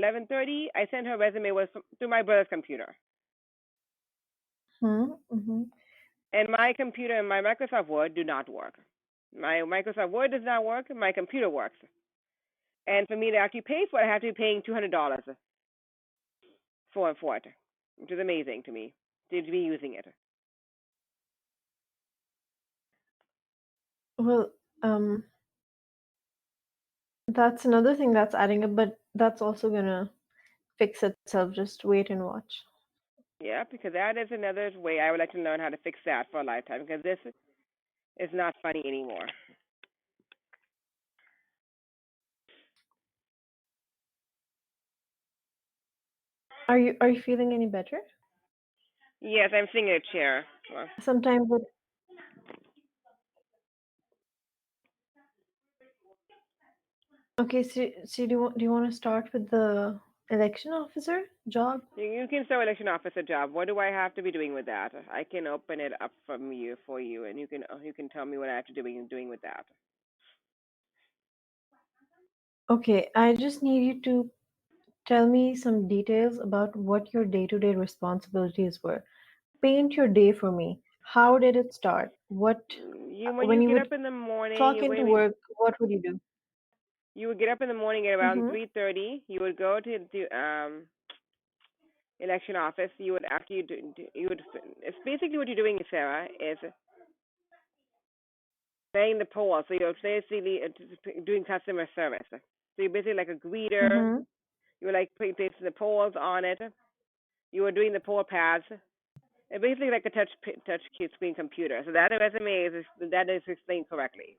11:30, I sent her resume was through my brother's computer. Mm-hmm. And my computer and my Microsoft Word do not work. My Microsoft Word does not work. My computer works. And for me to actually pay for it, I have to be paying $200 for it, which is amazing to me to be using it. Well, that's another thing that's adding up, but that's also gonna fix itself. Just wait and watch. Yeah, because that is another way I would like to learn how to fix that for a lifetime. Because this is not funny anymore. Are you feeling any better? Yes, I'm sitting in a chair. Well, Sometimes it, okay, so do you want to start with the election officer job? you can start election officer job. What do I have to be doing with that? I can open it up for you, and you can tell me what I have to be doing with that. Okay, I just need you to tell me some details about what your day-to-day responsibilities were. Paint your day for me. How did it start? What, You when when you you get would up in the morning, clock you're into going to be work, what would you do? you would get up in the morning at around Mm-hmm. 3:30. You would go to election office. You would after you would it's basically what you're doing, Sarah, is playing the poll. So you're basically doing customer service. So you're basically like a greeter. Mm-hmm. You were like putting placing the polls on it. You were doing the poll pads. It's basically like a touch screen computer. So that resume is explained correctly.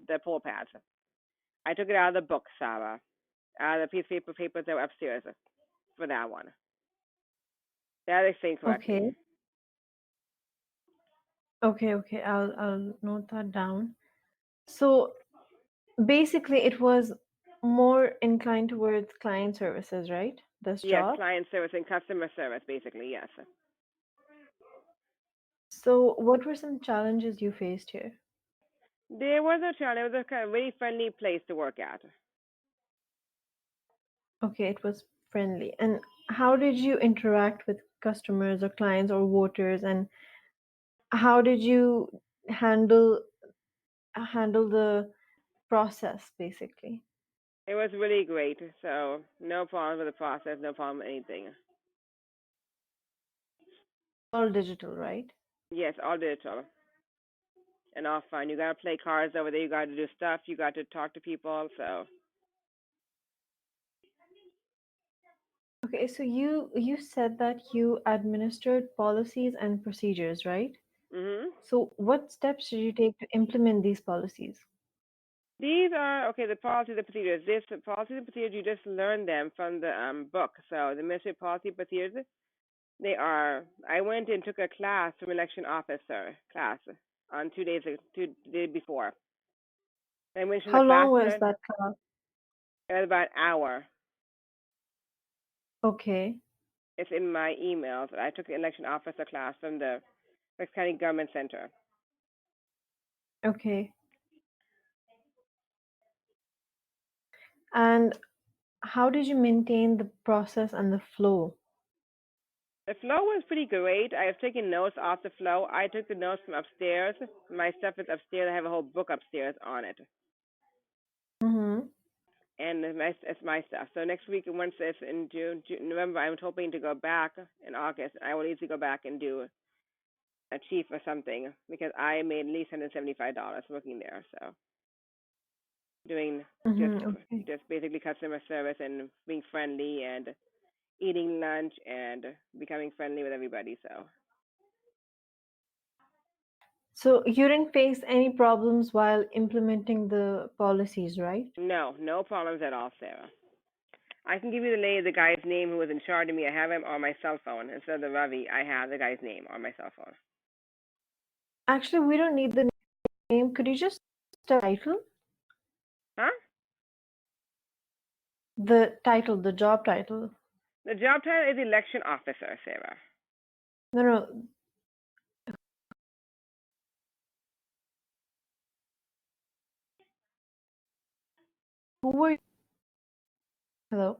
The poll pads. I took it out of the book, Sarah. Out of the piece of papers that were upstairs for that one. That is explained correctly. Okay. Okay. I'll note that down. So basically, it was more inclined towards client services, right? This Yes, job. client service and customer service, basically, yes. So what were some challenges you faced here? There was a challenge. It was a kind of really friendly place to work at. Okay, it was friendly. And how did you interact with customers or clients or voters, and how did you handle handle the process basically? It was really great. So no problem with the process, no problem with anything. All digital, right? Yes, all digital and all fun. You gotta play cards over there. You gotta do stuff. You got to talk to people. So Okay, so you said that you administered policies and procedures, right? mhm. So what steps did you take to implement these policies? These are okay. The policy, the procedures. This policy, the procedures. You just learn them from the book. So the Ministry of Policy Procedures. They are. I went and took a class from election officer class on 2 days, 2 days before. I went from the How class long to was learn. that class? It was about an hour. Okay. It's in my emails. I took an election officer class from the Rex County Government Center. Okay. And how did you maintain the process and the flow? The flow was pretty great. I have taken notes off the flow. I took the notes from upstairs. My stuff is upstairs. I have a whole book upstairs on it, Mm-hmm. and it's my stuff. So next week, once it's in November, I'm hoping to go back in August. I will easily go back and do a chief or something because I made at least $175 working there. So doing just Mm-hmm. Okay. just basically customer service and being friendly and eating lunch and becoming friendly with everybody. So So you didn't face any problems while implementing the policies, right? no, no problems at all, Sarah. I can give you the guy's name who was in charge of me. I have him on my cell phone instead of the Ravi. I have the guy's name on my cell phone. Actually, we don't need the name. Could you just tell the title? Huh? The title, the job title. The job title is election officer, Sarah. No, no. Who were you? Hello?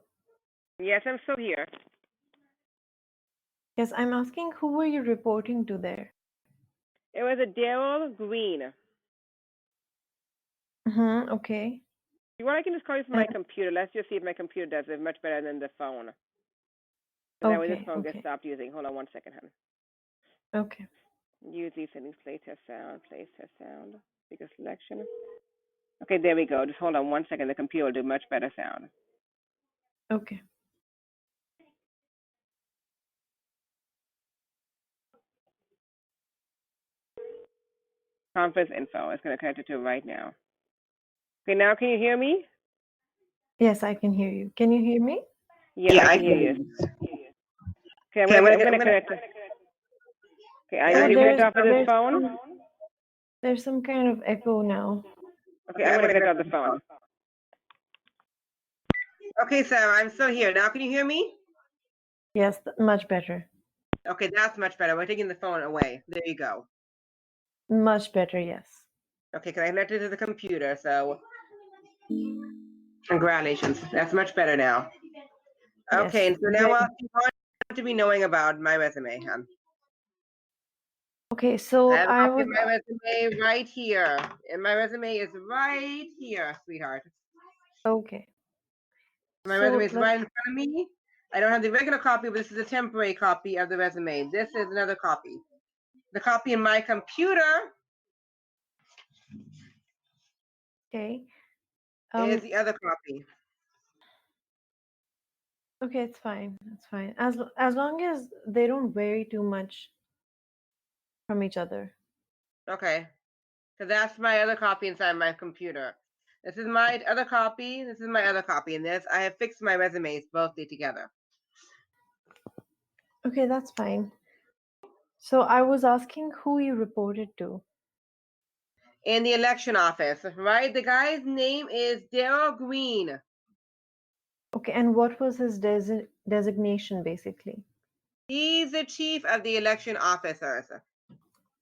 Yes, I'm still here. Yes, I'm asking who were you reporting to there? It was a Daryl Green. Mm-hmm, okay. You want, I can just call you from And my computer. Let's just see if my computer does it much better than the phone. That way this okay, phone gets okay, stopped using. Hold on one second, hon. okay, Use these settings. Play test sound. Play test sound. Speaker selection. Okay, there we go. Just hold on one second. The computer will do much better sound. okay. Conference info. It's going to connect it to right now. Okay, now can you hear me? Yes, I can hear you. Can you hear me? Yes, Yeah, I I can can hear hear you. you. Okay, Okay, I'm gonna connect. Okay, I I Oh, need to need to connect there's off of this there's phone. some there's some kind of echo now. Okay, I'm gonna connect off the phone. Okay, Sarah, I'm still here. Now can you hear me? Yes, much better. Okay, that's much better. We're taking the phone away. There you go. Much better, yes. Okay, because I connected to the computer, so congratulations. That's much better now. Okay, Yes. and so now what you want to be knowing about my resume, hon? Okay, I so have a I copy of was my resume right here. And my resume is right here, sweetheart. okay. My resume So is let's right in front of me. I don't have the regular copy, but this is a temporary copy of the resume. This is another copy. The copy in my computer okay. is the other copy. Okay, it's fine. It's fine. As long as they don't vary too much from each other. Okay. So that's my other copy inside my computer. This is my other copy. This is my other copy. And this, I have fixed my resumes both together. Okay, that's fine. So I was asking who you reported to. In the election office, right? The guy's name is Daryl Green. Okay, and what was his designation basically? He's the chief of the election officers.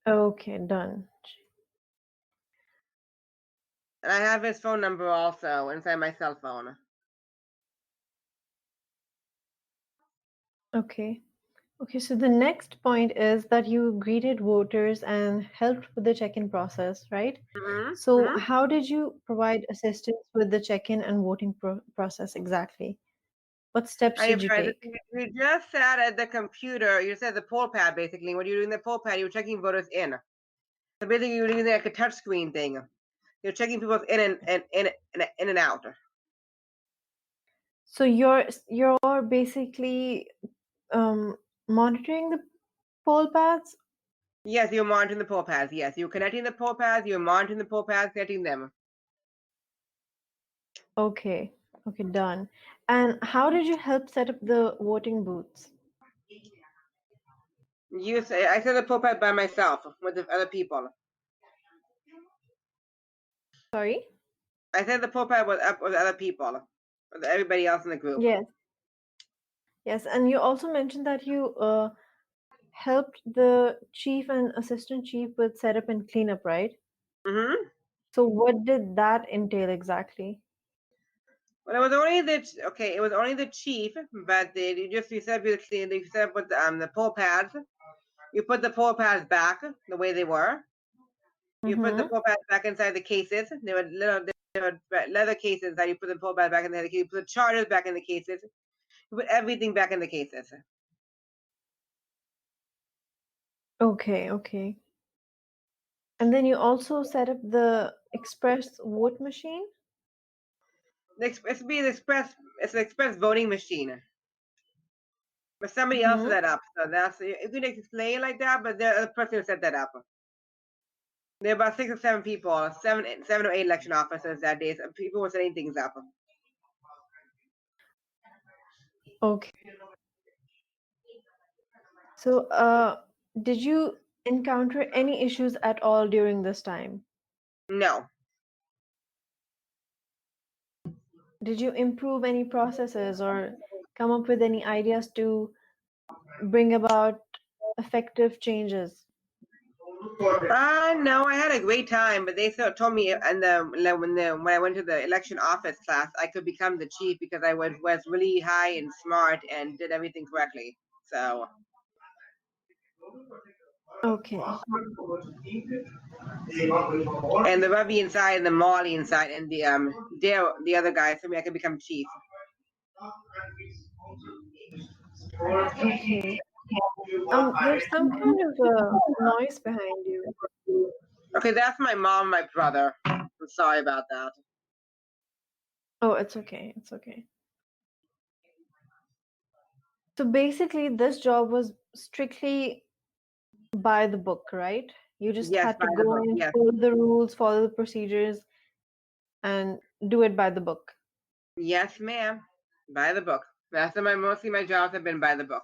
Okay, done. And I have his phone number also inside my cell phone. Okay. Okay, so the next point is that you greeted voters and helped with the check-in process, right? Mm-hmm. So Mm-hmm. how did you provide assistance with the check-in and voting process exactly? What steps I did have you tried this. take? You just sat at the computer. You said the poll pad basically. When you're doing the poll pad, you're checking voters in. So basically, you're using like a touch screen thing. You're checking people in and out. So you're basically monitoring the poll pads? Yes, you're monitoring the poll pads. Yes, you're connecting the poll pads. You're monitoring the poll pads, connecting them. Okay. Okay, done. And how did you help set up the voting booths? You say I set the poll pad by myself with the other people. Sorry? I said the poll pad was up with other people, with everybody else in the group. Yes. Yes, and you also mentioned that you helped the chief and assistant chief with setup and cleanup, right? Mm-hmm. So what did that entail exactly? Well, it was only it was only the chief, but you set up you set up with the poll pads. You put the poll pads back the way they were. You put the Mm-hmm. poll pads back inside the cases. They were leather cases that you put the poll pad back in the case. You put the charters back in the cases. You put everything back in the cases. Okay, okay. And then you also set up the express vote machine? It's be it's an express voting machine. But somebody else set Mm-hmm. that up. So that's you can explain it like that, but the person who set that up. There are about 6 or 7 people, seven or eight election officers that day. So people were setting things up. Okay. So did you encounter any issues at all during this time? No. Did you improve any processes or come up with any ideas to bring about effective changes? No, I had a great time, but they sort of told me and when I went to the election office class, I could become the chief because I was really high and smart and did everything correctly. So. Okay. And the Ravi inside and the Molly inside and Dale, the other guy, told me I could become chief. Okay. There's some kind of noise behind you. Okay, that's my mom and my brother. I'm sorry about that. Oh, it's okay. It's okay. So basically, this job was strictly by the book, right? You just Yes, had by to the go book. in, Yes, follow the rules, follow the procedures, and do it by the book. yes, ma'am. By the book. That's mostly my jobs have been by the book.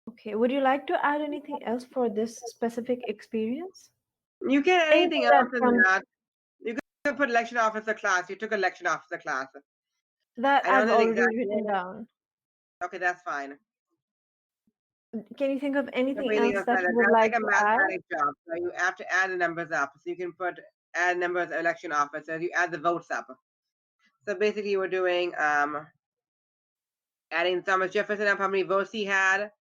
Okay. Would you like to add anything else for this specific experience? You can add Anything anything that else in comes that. You can put election officer class. You took election officer class. that I don't I've know the already exact written name. down. Okay, that's fine. Can you think of anything Everything else else that like you that. would That's like like a to add? mathematic job. So you have to add the numbers up. So you can add numbers election officers. You add the votes up. So basically, you were doing adding Thomas Jefferson up, how many votes he had,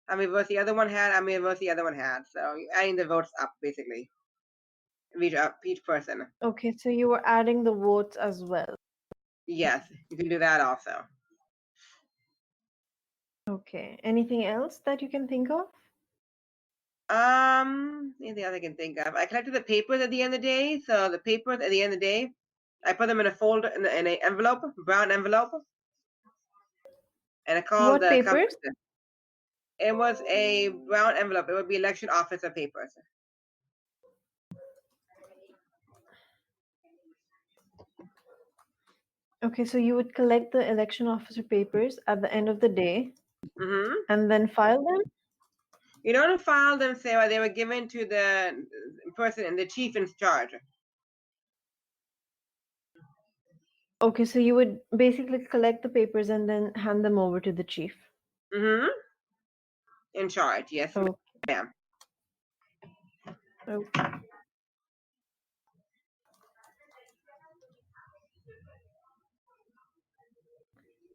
how many votes the other one had, how many votes the other one had. So you're adding the votes up basically, each person. Okay, so you were adding the votes as well. Yes, you can do that also. Okay. Anything else that you can think of? Anything else I can think of? I collected the papers at the end of the day. So the papers at the end of the day, I put them in a folder in an envelope, brown envelope, and I called What the company. papers? It was a brown envelope. It would be election officer papers. Okay, so you would collect the election officer papers at the end of the day Mm-hmm. and then file them? You don't file them, Sarah. They were given to the person and the chief in charge. Okay, so you would basically collect the papers and then hand them over to the chief. Mm-hmm. In charge, yes, Oh, ma'am. okay.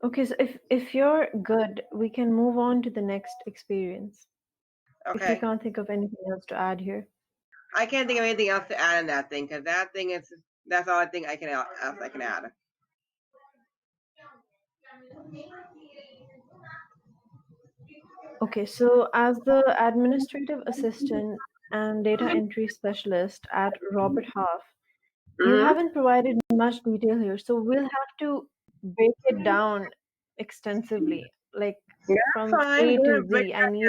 Okay, so if you're good, we can move on to the next experience. If you Okay. can't think of anything else to add here. I can't think of anything else to add on that thing because that thing is that's all I think I can else I can add. Okay, so as the administrative assistant and data entry specialist at Robert Half, you Mm-hmm. haven't provided much detail here, so we'll have to break it down extensively, like Yeah, from fine. A Go ahead to and break Z. I that need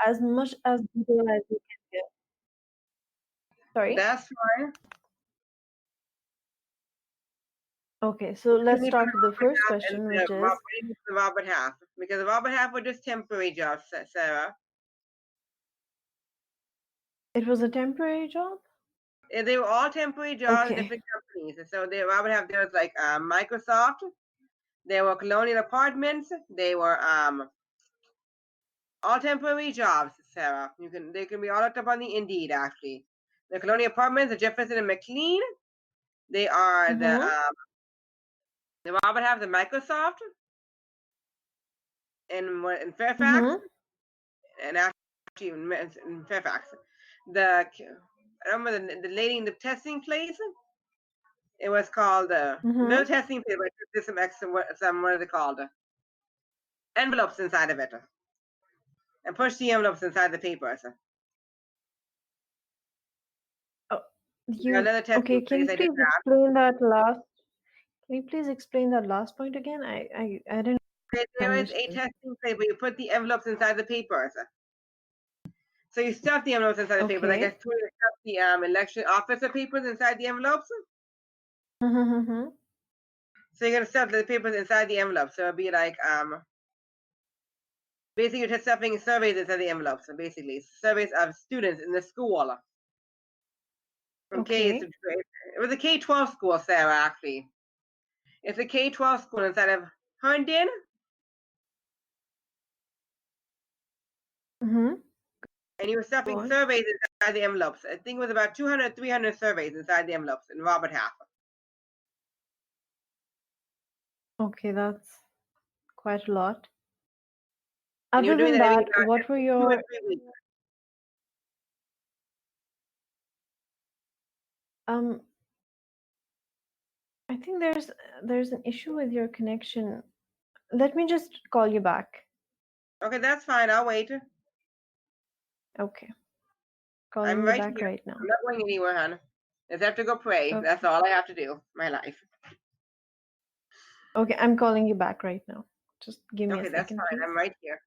as much as detail as you can give. down. Sorry? That's fine. Okay, so let's You need to start with the Robert first Half and question, which is, the Robert Half because the Robert Half were just temporary jobs, Sarah. it was a temporary job? They were all temporary jobs, Okay. different companies. So they Robert Half there was like Microsoft. They were Colonial Apartments. They were all temporary jobs, Sarah. They can be all looked up on the Indeed actually. The Colonial Apartments, the Jefferson and McLean. They are Mm-hmm. the Robert Half the Microsoft in Fairfax Mm-hmm. and actually in Fairfax. I remember the lady in the testing place. It was called no Mm-hmm. testing place, but there's some extra what are they called? Envelopes inside of it. And push the envelopes inside the papers. Oh, Another testing okay, can place you I did please that. explain that last Can you please explain that last point again? I didn't There is a understand. testing place where you put the envelopes inside the papers. So you stuff the envelopes inside the papers. I guess Okay. you stuff the election officer papers inside the envelopes. Mm-hmm. So you're gonna stuff the papers inside the envelope. So it'd be like basically you're just stuffing surveys inside the envelopes. So basically surveys of students in the school. From K to Okay. it was a K-12 school, Sarah, actually. It's a K-12 school inside of Herndon. Mm-hmm. And you were stuffing on. surveys inside the envelopes. I think it was about 200, 300 surveys inside the envelopes, and Robert half. Okay, that's quite a lot. And you Other were doing than that that, what were every 2 or your 3 weeks. um I think there's an issue with your connection. Let me just call you back. Okay, that's fine. I'll wait. Okay. I'm Calling you right back here. right now. I'm not going anywhere, hon. Just have to go pray. Okay. That's all I have to do. My life. Okay, I'm calling you back right now. Just give me a Okay, that's second, fine. please. I'm right here.